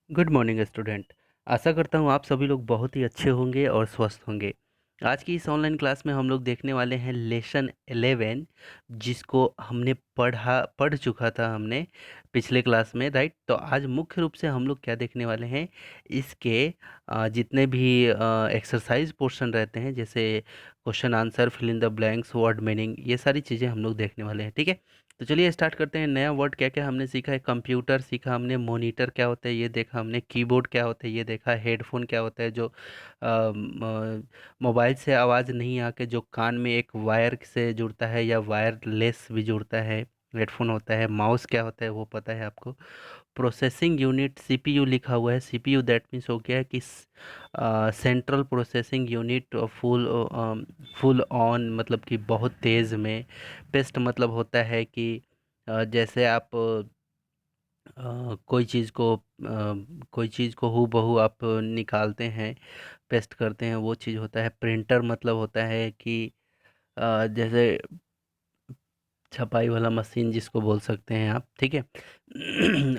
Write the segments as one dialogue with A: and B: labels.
A: Good morning student. आशा करता हूँ आप सभी लोग बहुत ही अच्छे होंगे और स्वस्थ होंगे। आज की इस ऑनलाइन क्लास में हम लोग देखने वाले हैं लेसन 11, जिसको हमने पढ़ चुका था हमने पिछले क्लास में, राइट। तो आज मुख्य रूप से हम लोग क्या देखने वाले हैं, इसके जितने भी एक्सरसाइज पोर्शन रहते हैं, जैसे question answer, fill in the blanks, word meaning, ये सारी चीज़ें हम लोग देखने वाले हैं, ठीक है। तो चलिए स्टार्ट करते हैं। नया वर्ड क्या क्या हमने सीखा है, कंप्यूटर सीखा हमने, मॉनिटर क्या होता है ये देखा हमने, कीबोर्ड क्या होता है ये देखा, हेडफोन क्या होता है जो मोबाइल से आवाज़ नहीं आके जो कान में एक वायर से जुड़ता है या वायरलेस भी जुड़ता है, हेडफोन होता है। माउस क्या होता है वो पता है आपको। प्रोसेसिंग यूनिट सीपीयू लिखा हुआ है, सीपीयू दैट मीन्स हो गया कि central processing unit, full on मतलब कि बहुत तेज़ में। पेस्ट मतलब होता है कि जैसे आप कोई चीज़ को हूबहू आप निकालते हैं, पेस्ट करते हैं, वो चीज़ होता है। प्रिंटर मतलब होता है कि जैसे छपाई वाला मशीन जिसको बोल सकते हैं आप, ठीक है।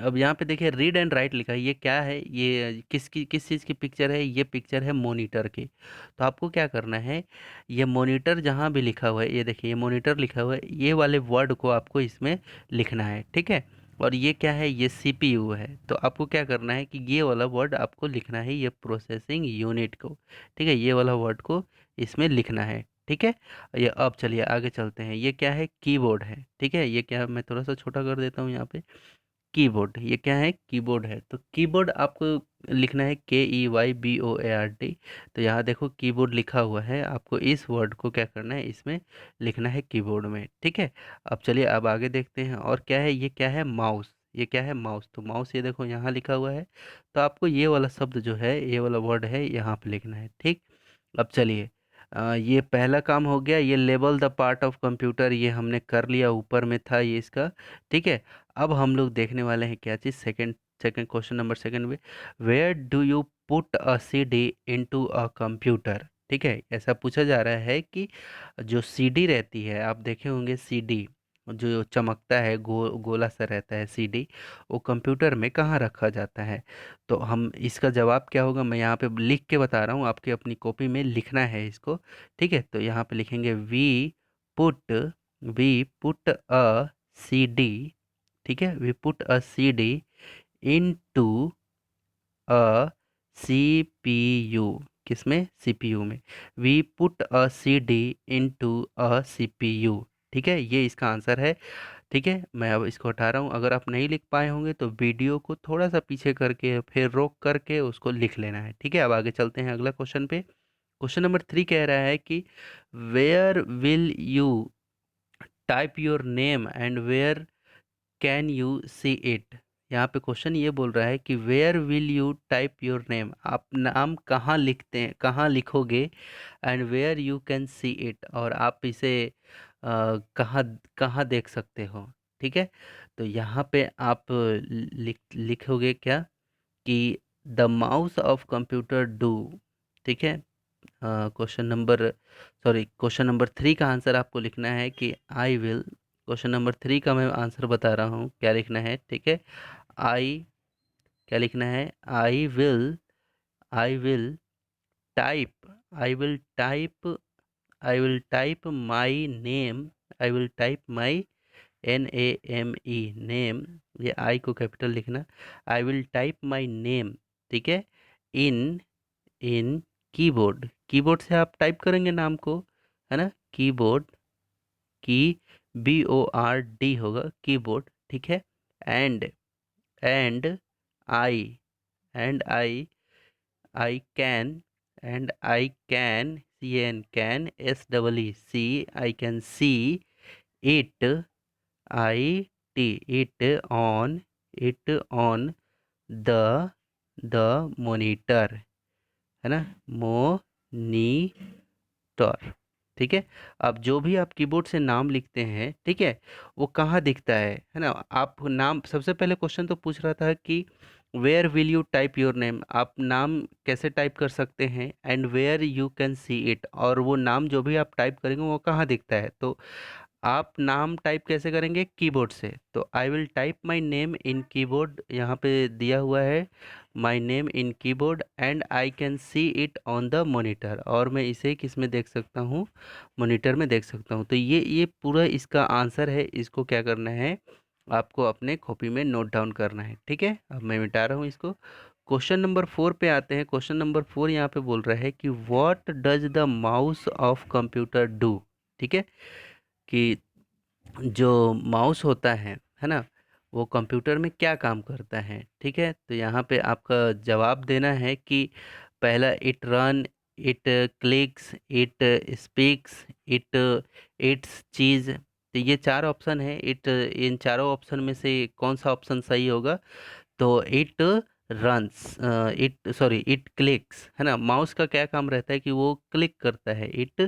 A: अब यहाँ पे देखिए रीड एंड राइट लिखा है, ये क्या है, ये किस चीज़ की पिक्चर है, ये पिक्चर है मॉनिटर की। तो आपको क्या करना है, ये मॉनिटर जहाँ भी लिखा हुआ है, ये देखिए ये मॉनिटर लिखा हुआ है, ये वाले वर्ड को आपको इसमें लिखना है, ठीक है। और ये क्या है, ये सीपीयू है। तो आपको क्या करना है कि ये वाला वर्ड आपको लिखना है, ये प्रोसेसिंग यूनिट को, ठीक है, ये वाला वर्ड को इसमें लिखना है, ठीक है। ये अब चलिए आगे चलते हैं। ये क्या है, कीबोर्ड है, ठीक है। ये क्या है, मैं थोड़ा सा छोटा कर देता हूँ यहाँ पे। कीबोर्ड, ये क्या है, कीबोर्ड है। तो कीबोर्ड आपको लिखना है KEYBOARD। तो यहाँ देखो कीबोर्ड लिखा हुआ है, आपको इस वर्ड को क्या करना है, इसमें लिखना है कीबोर्ड में, ठीक है। अब चलिए अब आगे देखते हैं। और क्या है, ये क्या है, माउस। ये क्या है, माउस। तो माउस ये देखो यहाँ लिखा हुआ है। तो आपको ये वाला शब्द जो है, ये वाला वर्ड है, यहाँ पे लिखना है, ठीक। अब चलिए ये पहला काम हो गया, ये label the part of computer, ये हमने कर लिया, ऊपर में था ये इसका, ठीक है। अब हम लोग देखने वाले हैं क्या चीज़, second second question number second में, where do you put a CD into a computer, ठीक है। ऐसा पूछा जा रहा है कि जो सीडी रहती है, आप देखे होंगे सीडी जो चमकता है, गोला सा रहता है सीडी, वो कंप्यूटर में कहाँ रखा जाता है। तो हम इसका जवाब क्या होगा, मैं यहाँ पे लिख के बता रहा हूँ, आपके अपनी कॉपी में लिखना है इसको, ठीक है। तो यहाँ पे लिखेंगे put we put a C D, ठीक है, we put a C D into a C P U, किसमें, सी पी यू में। We put a C D into a C P U, ठीक है, ये इसका answer है, ठीक है। मैं अब इसको हटा रहा हूँ। अगर आप नहीं लिख पाए होंगे तो वीडियो को थोड़ा सा पीछे करके फिर रोक करके उसको लिख लेना है, ठीक है। अब आगे चलते हैं अगला क्वेश्चन पे। क्वेश्चन नंबर 3 कह रहा है कि where will you type your name and where can you see it. यहाँ पे क्वेश्चन ये बोल रहा है कि where will you type your name, आप नाम कहाँ लिखते हैं, कहाँ लिखोगे, and where you can see it, और आप इसे कहाँ कहाँ देख सकते हो, ठीक है। तो यहाँ पे आप लिखोगे क्या कि the mouse of computer do, ठीक है। क्वेश्चन नंबर 3 का आंसर आपको लिखना है कि आई विल। क्वेश्चन नंबर 3 का मैं आंसर बता रहा हूँ क्या लिखना है, ठीक है। आई, क्या लिखना है, I will type, I will type my name, I will type my NAME name, ये आई को कैपिटल लिखना। I will type my name, ठीक है, इन इन कीबोर्ड, कीबोर्ड से आप टाइप करेंगे नाम को, है ना, कीबोर्ड, की BORD होगा कीबोर्ड, ठीक है। And and I and I can and I can can SEE I can see it, it on on the monitor, है ना, मॉनिटर, ठीक है। अब जो भी आप कीबोर्ड से नाम लिखते हैं, ठीक है, वो कहाँ दिखता है ना। आप नाम, सबसे पहले क्वेश्चन तो पूछ रहा था कि where will you type your name, आप नाम कैसे टाइप कर सकते हैं, and where you can see it, और वो नाम जो भी आप टाइप करेंगे वो कहाँ दिखता है। तो आप नाम टाइप कैसे करेंगे? कीबोर्ड से। तो I will type my name in keyboard, यहाँ पे दिया हुआ है my name in keyboard and I can see it on the monitor, और मैं इसे किस में देख सकता हूँ? मॉनिटर में देख सकता हूँ। तो ये पूरा इसका आंसर है। इसको क्या करना है? आपको अपने कॉपी में नोट डाउन करना है। ठीक है, अब मैं मिटा रहा हूँ इसको। क्वेश्चन नंबर 4 पे आते हैं। क्वेश्चन नंबर 4 यहाँ पे बोल रहा है कि what does the mouse of computer do. ठीक है, कि जो माउस होता है ना, वो कंप्यूटर में क्या काम करता है। ठीक है, तो यहाँ पे आपका जवाब देना है कि पहला it run, it clicks, it speaks, it it's चीज़। तो ये चार ऑप्शन है। इन चारों ऑप्शन में से कौन सा ऑप्शन सही होगा? तो it runs, it sorry it clicks, है ना। माउस का क्या काम रहता है कि वो क्लिक करता है, इट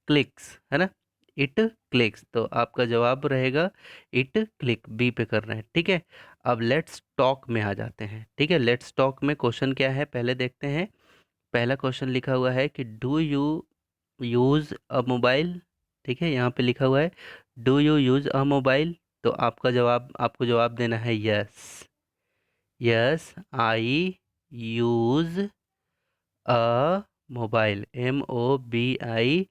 A: क्लिक्स, है ना, इट क्लिक्स। तो आपका जवाब रहेगा इट क्लिक, बी पे करना है। ठीक है, अब लेट्स टॉक में आ जाते हैं। ठीक है, लेट्स टॉक में क्वेश्चन क्या है पहले देखते हैं। पहला क्वेश्चन लिखा हुआ है कि do you use a mobile. ठीक है, यहाँ पे लिखा हुआ है do you use a mobile. तो आपको जवाब देना है यस। यस, आई यूज़ अ मोबाइल, MOBILE,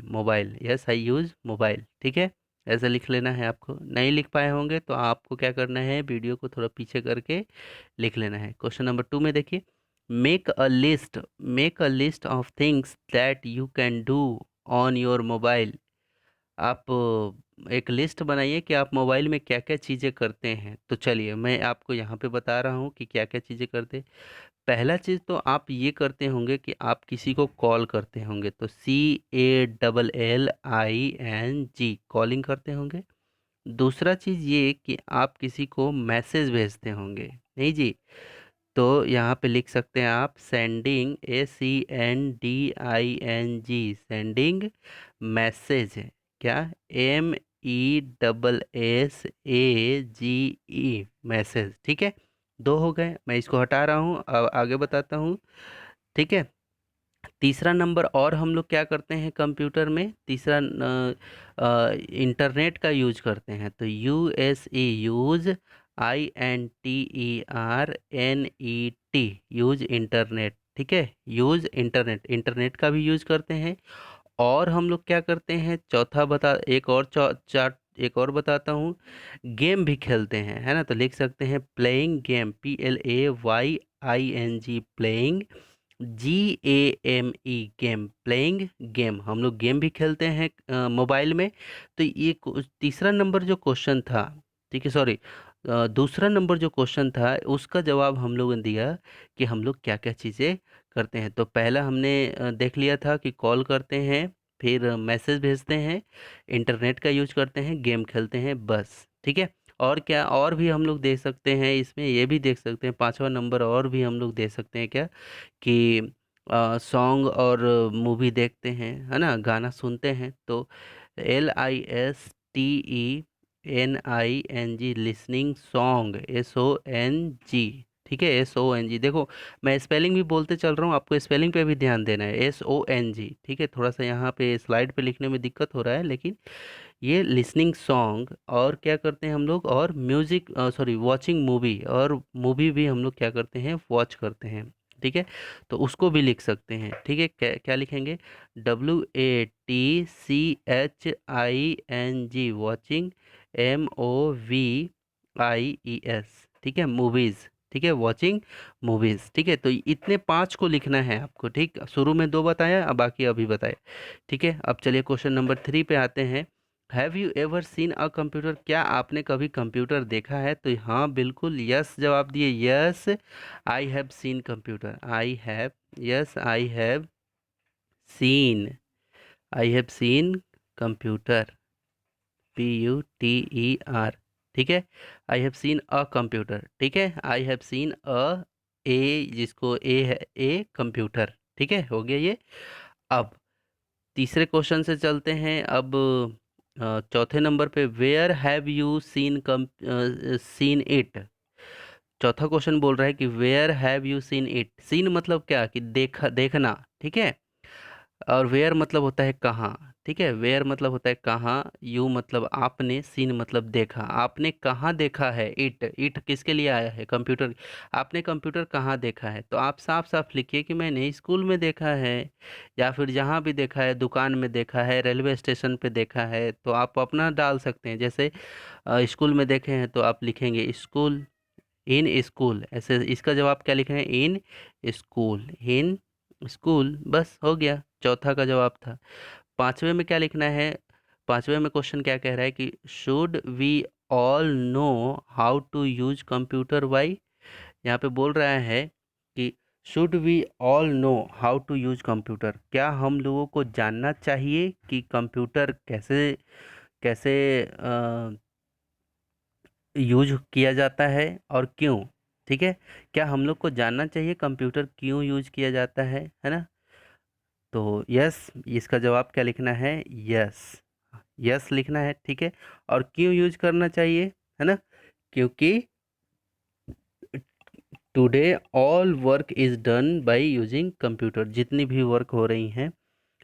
A: मोबाइल। यस, आई यूज़ मोबाइल। ठीक है, ऐसा लिख लेना है। आपको नहीं लिख पाए होंगे तो आपको क्या करना है, वीडियो को थोड़ा पीछे करके लिख लेना है। क्वेश्चन नंबर 2 में देखिए, make a list of things that you can do on your mobile. आप एक लिस्ट बनाइए कि आप मोबाइल में क्या क्या चीज़ें करते हैं। तो चलिए मैं आपको यहाँ पे बता रहा हूँ कि क्या क्या चीज़ें करते हैं। पहला चीज़ तो आप ये करते होंगे कि आप किसी को कॉल करते होंगे, तो CALLING, कॉलिंग करते होंगे। दूसरा चीज़ ये कि आप किसी को मैसेज भेजते होंगे, नहीं जी। तो यहाँ पे लिख सकते हैं आप सेंडिंग, SENDING, सेंडिंग मैसेज। क्या? MESSAGE, message. ठीक है, दो हो गए, मैं इसको हटा रहा हूँ। अब आगे बताता हूँ। ठीक है, तीसरा नंबर और हम लोग क्या करते हैं कंप्यूटर में, तीसरा इंटरनेट का यूज करते हैं। तो यूज, INTERNET, यूज इंटरनेट। ठीक है, यूज इंटरनेट, इंटरनेट का भी यूज करते हैं। और हम लोग क्या करते हैं, चौथा बता, एक और चार, एक और बताता हूँ। गेम भी खेलते हैं, है ना। तो लिख सकते हैं playing game, PLAYING, playing, GAME, game, playing game. हम लोग गेम भी खेलते हैं मोबाइल में। तो ये तीसरा नंबर जो क्वेश्चन था, ठीक है, सॉरी, दूसरा नंबर जो क्वेश्चन था उसका जवाब हम लोगों ने दिया कि हम लोग क्या क्या चीज़ें करते हैं। तो पहला हमने देख लिया था कि कॉल करते हैं, फिर मैसेज भेजते हैं, इंटरनेट का यूज करते हैं, गेम खेलते हैं, बस। ठीक है, और क्या और भी हम लोग देख सकते हैं इसमें, ये भी देख सकते हैं पांचवा नंबर और भी हम लोग दे सकते हैं क्या, कि सॉन्ग और मूवी देखते हैं, है ना, गाना सुनते हैं। तो LISTENING, लिसनिंग सॉन्ग, SONG। ठीक है, SONG। देखो मैं स्पेलिंग भी बोलते चल रहा हूँ, आपको स्पेलिंग पे भी ध्यान देना है, SONG। ठीक है, थोड़ा सा यहाँ पे स्लाइड पे लिखने में दिक्कत हो रहा है, लेकिन ये लिसनिंग सॉन्ग। और क्या करते हैं हम लोग, और म्यूजिक, सॉरी वॉचिंग मूवी, और मूवी भी हम लोग क्या करते हैं, वॉच करते हैं। ठीक है, तो उसको भी लिख सकते हैं। ठीक है, क्या क्या लिखेंगे, WATCHING, वॉचिंग, MOVIES। ठीक है, मूवीज। ठीक है, वॉचिंग मूवीज। ठीक है, तो इतने पांच को लिखना है आपको। ठीक, शुरू में दो बताया, अब बाकी अभी बताए। ठीक है, अब चलिए क्वेश्चन नंबर 3 पे आते हैं। Have you ever seen a computer, क्या आपने कभी कंप्यूटर देखा है? तो हाँ बिल्कुल, यस जवाब दिए, yes I have seen computer, I have, yes I have seen, I have seen computer, PUTER। ठीक है, I have seen a computer. ठीक है, आई हैव सीन अ, ए, जिसको ए है, ए कंप्यूटर। ठीक है, हो गया ये। अब तीसरे क्वेश्चन से चलते हैं। अब चौथे नंबर पे, where have you seen seen it. चौथा क्वेश्चन बोल रहा है कि where have you seen it. Seen मतलब क्या, कि देखना। ठीक है, और वेयर मतलब होता है कहाँ। ठीक है। वेयर मतलब होता है कहाँ, यू मतलब आपने, सीन मतलब देखा। आपने कहाँ देखा है, इट, इट किसके लिए आया है, कंप्यूटर। आपने कंप्यूटर कहाँ देखा है, तो आप साफ साफ लिखिए कि मैंने स्कूल में देखा है, या फिर जहाँ भी देखा है, दुकान में देखा है, रेलवे स्टेशन पे देखा है, तो आप अपना डाल सकते हैं। जैसे स्कूल में देखे हैं तो आप लिखेंगे स्कूल, इन स्कूल। ऐसे इसका जवाब क्या लिखना है, इन स्कूल, इन स्कूल। बस हो गया, चौथा का जवाब था। पांचवे में क्या लिखना है, पांचवे में क्वेश्चन क्या कह रहा है कि should we all know how to use computer why. यहाँ पे बोल रहा है कि should we all know how to use computer, क्या हम लोगों को जानना चाहिए कि कंप्यूटर कैसे कैसे यूज किया जाता है और क्यों। ठीक है, क्या हम लोग को जानना चाहिए कंप्यूटर क्यों यूज किया जाता है ना। तो यस, इसका जवाब क्या लिखना है, यस, यस लिखना है। ठीक है, और क्यों यूज करना चाहिए, है ना, क्योंकि today all work is done by using computer, जितनी भी वर्क हो रही हैं,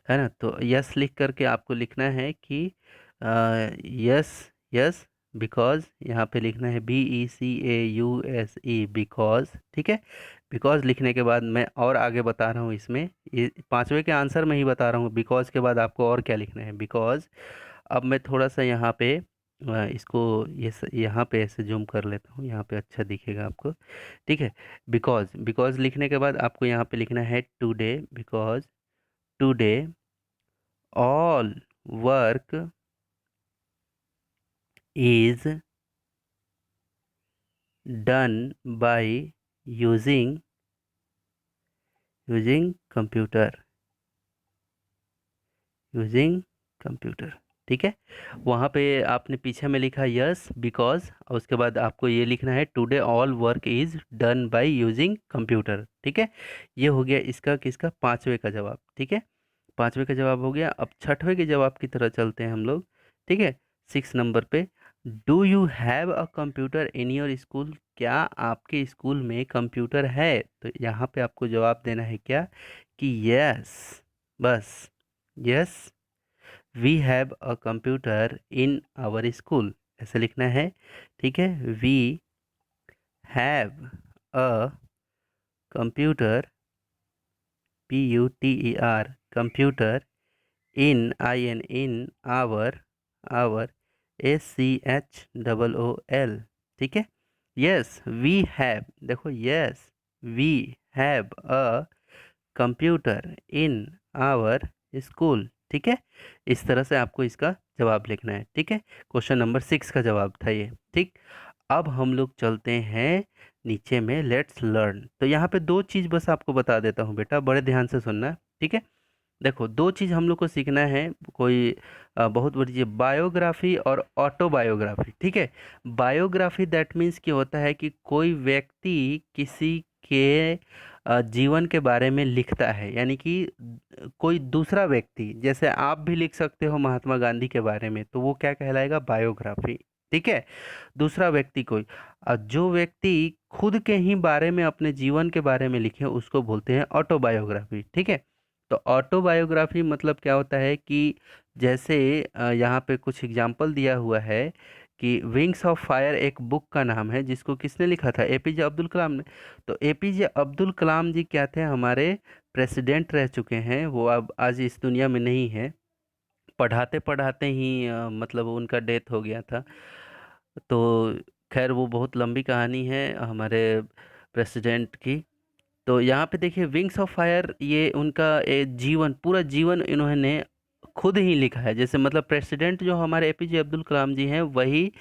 A: है ना। तो यस लिख करके आपको लिखना है कि यस, यस, बिकॉज, यहाँ पे लिखना है BECAUSE, बिकॉज। ठीक है, बिकॉज लिखने के बाद मैं और आगे बता रहा हूँ इसमें, ये पांचवे के आंसर में ही बता रहा हूँ, बिकॉज के बाद आपको और क्या लिखना है, बिकॉज। अब मैं थोड़ा सा यहाँ पे इसको यहाँ पे ऐसे जूम कर लेता हूँ, यहाँ पे अच्छा दिखेगा आपको। ठीक है, बिकॉज, बिकॉज लिखने के बाद आपको यहाँ पे लिखना है today, because today all work is done by using computer, using computer। ठीक है, वहाँ पे आपने पीछे में लिखा यस बिकॉज, और उसके बाद आपको ये लिखना है today all work is done by using computer. ठीक है, ये हो गया इसका किसका, पांचवे का जवाब। ठीक है, पांचवे का जवाब हो गया। अब छठवें के जवाब की तरह चलते हैं हम लोग। ठीक है, 6 नंबर पे, do you have a computer in your school, क्या आपके स्कूल में कंप्यूटर है। तो यहाँ पे आपको जवाब देना है क्या, कि यस, बस, yes we have a computer in our school, ऐसे लिखना है। ठीक है, we have a computer, PUTER, computer, in our SCHOOL। ठीक है, यस वी हैव, देखो yes we have a computer in our school. ठीक है, इस तरह से आपको इसका जवाब लिखना है। ठीक है, क्वेश्चन नंबर 6 का जवाब था ये। ठीक, अब हम लोग चलते हैं नीचे में, लेट्स लर्न। तो यहाँ पे दो चीज़ बस आपको बता देता हूँ बेटा, बड़े ध्यान से सुनना। ठीक है, देखो दो चीज़ हम लोग को सीखना है, कोई बहुत बड़ी चीज़, बायोग्राफी और ऑटोबायोग्राफी। ठीक है, बायोग्राफी दैट मीन्स कि होता है कि कोई व्यक्ति किसी के जीवन के बारे में लिखता है, यानी कि कोई दूसरा व्यक्ति, जैसे आप भी लिख सकते हो महात्मा गांधी के बारे में, तो वो क्या कहलाएगा, बायोग्राफी। ठीक है, दूसरा व्यक्ति कोई, जो व्यक्ति खुद के ही बारे में, अपने जीवन के बारे में लिखे, उसको बोलते हैं ऑटोबायोग्राफी। ठीक है, तो ऑटोबायोग्राफी मतलब क्या होता है कि जैसे यहाँ पे कुछ एग्जाम्पल दिया हुआ है कि विंग्स ऑफ फायर एक बुक का नाम है, जिसको किसने लिखा था, APJ अब्दुल कलाम ने। तो APJ अब्दुल कलाम जी क्या थे, हमारे प्रेसिडेंट रह चुके हैं, वो अब आज इस दुनिया में नहीं है। पढ़ाते पढ़ाते ही मतलब उनका डेथ हो गया था। तो खैर वो बहुत लंबी कहानी है हमारे प्रेसिडेंट की। तो यहाँ पे देखिए, विंग्स ऑफ फायर, ये उनका जीवन, पूरा जीवन इन्होंने खुद ही लिखा है। जैसे मतलब प्रेसिडेंट जो हमारे APJ अब्दुल कलाम जी हैं, वही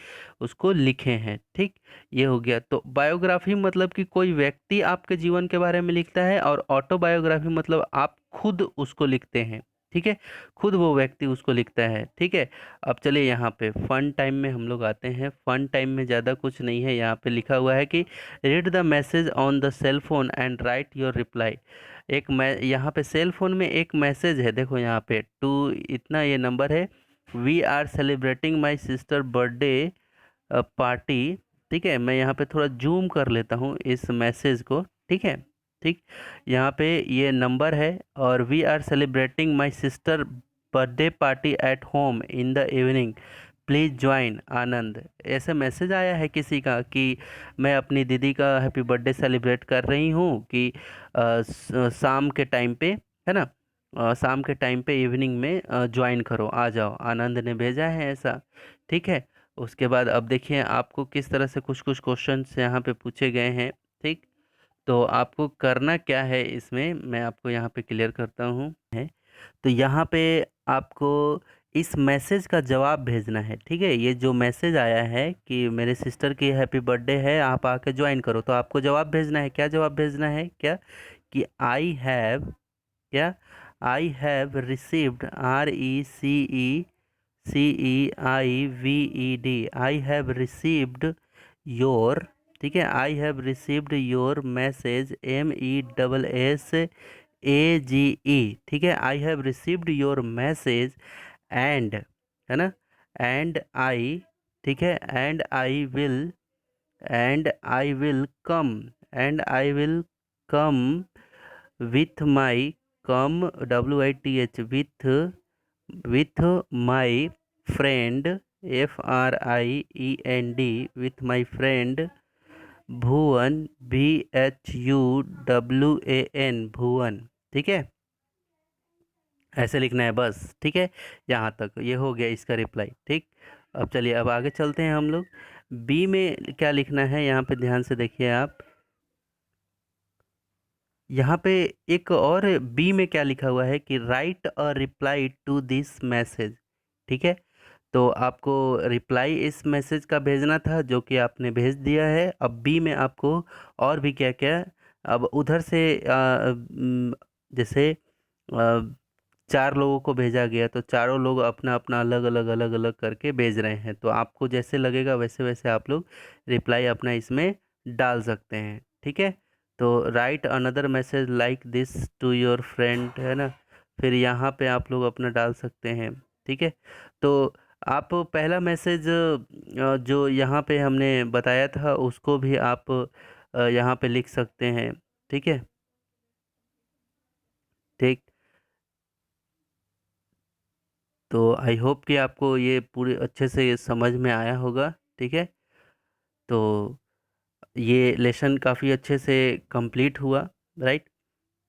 A: उसको लिखे हैं। ठीक, ये हो गया। तो बायोग्राफी मतलब कि कोई व्यक्ति आपके जीवन के बारे में लिखता है, और ऑटोबायोग्राफी मतलब आप खुद उसको लिखते हैं। ठीक है, खुद वो व्यक्ति उसको लिखता है। ठीक है, अब चलिए यहाँ पे फन टाइम में हम लोग आते हैं। फन टाइम में ज़्यादा कुछ नहीं है, यहाँ पे लिखा हुआ है कि read the message on the cell phone and write your reply. एक मैं यहाँ पे सेल फोन में एक मैसेज है, देखो यहाँ पे टू, इतना ये नंबर है, we are celebrating my sister birthday party. ठीक है, मैं यहाँ पे थोड़ा जूम कर लेता हूँ इस मैसेज को। ठीक है, ठीक, यहाँ पे ये नंबर है, और we are celebrating my sister birthday party at home in the evening, please join Anand. ऐसे मैसेज आया है किसी का कि मैं अपनी दीदी का हैप्पी बर्थडे सेलिब्रेट कर रही हूँ कि शाम के टाइम पे, है ना, शाम के टाइम पे इवनिंग में ज्वाइन करो, आ जाओ, आनंद ने भेजा है ऐसा। ठीक है। उसके बाद अब देखिए आपको किस तरह से कुछ कुछ क्वेश्चंस यहाँ पे पूछे गए हैं। ठीक। तो आपको करना क्या है इसमें, मैं आपको यहाँ पे क्लियर करता हूँ है। तो यहाँ पे आपको इस मैसेज का जवाब भेजना है। ठीक है। ये जो मैसेज आया है कि मेरे सिस्टर की हैप्पी बर्थडे है, आप आके ज्वाइन करो, तो आपको जवाब भेजना है। क्या जवाब भेजना है? क्या कि आई हैव, क्या, I have received, RECECEIVED, I have received your, ठीक है, I have received your message, MESSAGE, ठीक है, I have received your message and, है ना, एंड आई, ठीक है, and I will come, and I will come with my, come WITH, with my friend, FRIEND, with my friend Bhuvan, BHUWAN, भुवन। ठीक है। ऐसे लिखना है बस। ठीक है। यहाँ तक ये हो गया इसका रिप्लाई। ठीक। अब चलिए अब आगे चलते हैं हम लोग। बी में क्या लिखना है यहाँ पे ध्यान से देखिए आप। यहाँ पे एक और बी में क्या लिखा हुआ है कि write a reply to this message. ठीक है। तो आपको रिप्लाई इस मैसेज का भेजना था जो कि आपने भेज दिया है। अब बी में आपको और भी क्या क्या, अब उधर से जैसे चार लोगों को भेजा गया तो चारों लोग अपना अपना अलग अलग करके भेज रहे हैं। तो आपको जैसे लगेगा वैसे वैसे आप लोग रिप्लाई अपना इसमें डाल सकते हैं। ठीक है। तो write another message like this to your friend, है ना, फिर यहाँ पे आप लोग अपना डाल सकते हैं। ठीक है। तो आप पहला मैसेज जो यहाँ पे हमने बताया था उसको भी आप यहाँ पे लिख सकते हैं। ठीक है। ठीक। तो आई होप कि आपको ये पूरे अच्छे से समझ में आया होगा। ठीक है। तो ये लेसन काफ़ी अच्छे से कंप्लीट हुआ, राइट।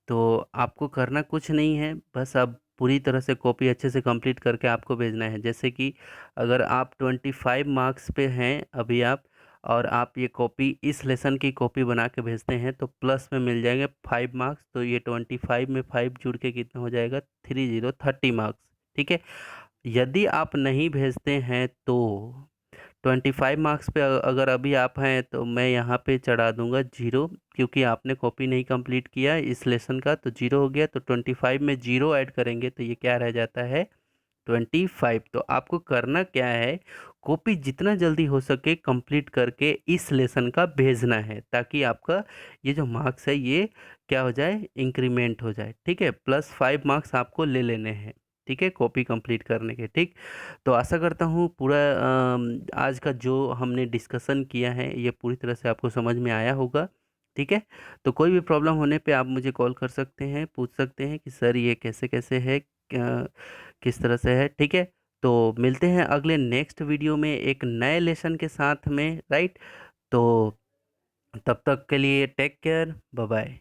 A: तो आपको करना कुछ नहीं है, बस अब पूरी तरह से कॉपी अच्छे से कंप्लीट करके आपको भेजना है। जैसे कि अगर आप 25 मार्क्स पे हैं अभी आप, और आप ये कॉपी इस लेसन की कॉपी बना के भेजते हैं तो प्लस में मिल जाएंगे 5 मार्क्स। तो ये 25 में 5 जुड़ के कितना हो जाएगा? 30 मार्क्स। ठीक है। यदि आप नहीं भेजते हैं तो 25 मार्क्स पे अगर अभी आप हैं तो मैं यहाँ पे चढ़ा दूंगा 0, क्योंकि आपने कॉपी नहीं कंप्लीट किया इस लेसन का, तो 0 हो गया। तो 25 में 0 ऐड करेंगे तो ये क्या रह जाता है? 25। तो आपको करना क्या है, कॉपी जितना जल्दी हो सके कंप्लीट करके इस लेसन का भेजना है, ताकि आपका ये जो मार्क्स है ये क्या हो जाए? इंक्रीमेंट हो जाए। ठीक है। +5 मार्क्स आपको ले लेने हैं। ठीक है, कॉपी कंप्लीट करने के। ठीक। तो आशा करता हूँ पूरा आज का जो हमने डिस्कशन किया है ये पूरी तरह से आपको समझ में आया होगा। ठीक है। तो कोई भी प्रॉब्लम होने पे आप मुझे कॉल कर सकते हैं, पूछ सकते हैं कि सर ये कैसे कैसे है, किस तरह से है। ठीक है। तो मिलते हैं अगले नेक्स्ट वीडियो में एक नए लेसन के साथ में, राइट। तो तब तक के लिए टेक केयर, बाय बाय।